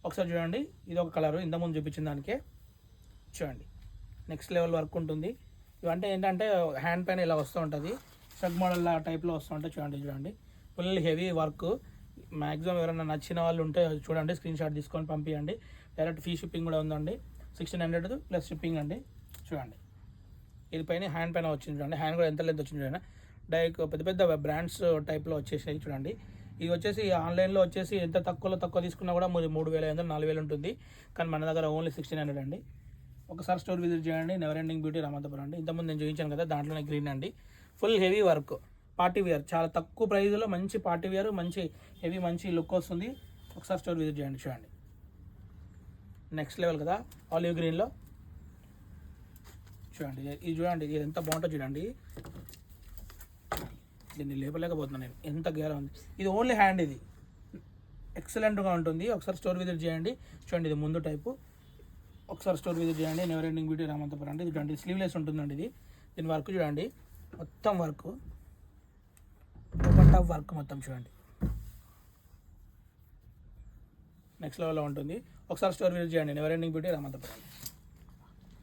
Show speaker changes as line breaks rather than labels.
ఒకసారి చూడండి, ఇది ఒక కలరు ఇంతకుముందు చూపించిన దానికే. చూడండి నెక్స్ట్ లెవెల్ వర్క్ ఉంటుంది. ఇవంటే ఏంటంటే హ్యాండ్ పైన ఇలా వస్తూ ఉంటుంది, స్టగ్ మోడల్ టైప్లో వస్తూ ఉంటుంది. చూడండి ఫుల్ హెవీ వర్క్. మ్యాక్సిమం ఎవరైనా నచ్చిన వాళ్ళు ఉంటే చూడండి, స్క్రీన్ షాట్ తీసుకొని పంపించండి. డైరెక్ట్ ఫ్రీ షిప్పింగ్ కూడా ఉందండి, 1600 ప్లస్ షిప్పింగ్ అండి. చూడండి ఇది పైన హ్యాండ్ పైన వచ్చింది. చూడండి హ్యాండ్ కూడా ఎంత లెంత్ వచ్చింది చూడండి. డైరెక్ట్ పెద్ద పెద్ద బ్రాండ్స్ టైప్లో వచ్చేసాయి. చూడండి ఇది వచ్చేసి ఆన్లైన్లో వచ్చేసి ఎంత తక్కువ తీసుకున్నా కూడా 3500 4000 ఉంటుంది. కానీ మన దగ్గర ఓన్లీ 1600 అండి. ఒకసారి స్టోర్ విజిట్ చేయండి. నెవర్ ఎండింగ్ బ్యూటీ రామంతపురం అండి. ఇంతకుముందు నేను చూపించాను కదా, దాంట్లోనే గ్రీన్ అండి. Full heavy work, party wear, చాలా తక్కువ ప్రైస్లో మంచి పార్టీ వేర్, మంచి హెవీ మంచి లుక్ వస్తుంది. ఒకసారి స్టోర్ విజిట్ చేయండి. చూడండి నెక్స్ట్ లెవెల్ కదా, ఆలివ్ గ్రీన్లో. చూడండి ఇది చూడండి, ఇది ఎంత బాగుంటుందో చూడండి. దీన్ని లేపలేకపోతున్నాను నేను, ఎంత గేరా ఉంది. ఇది ఓన్లీ హ్యాండ్, ఇది ఎక్సలెంట్గా ఉంటుంది. ఒకసారి స్టోర్ విజిట్ చేయండి. చూడండి ఇది ముందు టైపు. ఒకసారి స్టోర్ విజిట్ చేయండి. నెవర్ ఎండింగ్ బ్యూటీ రామంతపురం అండి. ఇది చూడండి స్లీవ్లెస్ ఉంటుందండి. దీని వర్క్ చూడండి, మొత్తం వర్క్, వర్క్ మొత్తం చూడండి నెక్స్ట్ లెవెల్లో ఉంటుంది. ఒకసారి స్టోర్ విజిట్ చేయండి. Never ending beauty Ramanathapuram.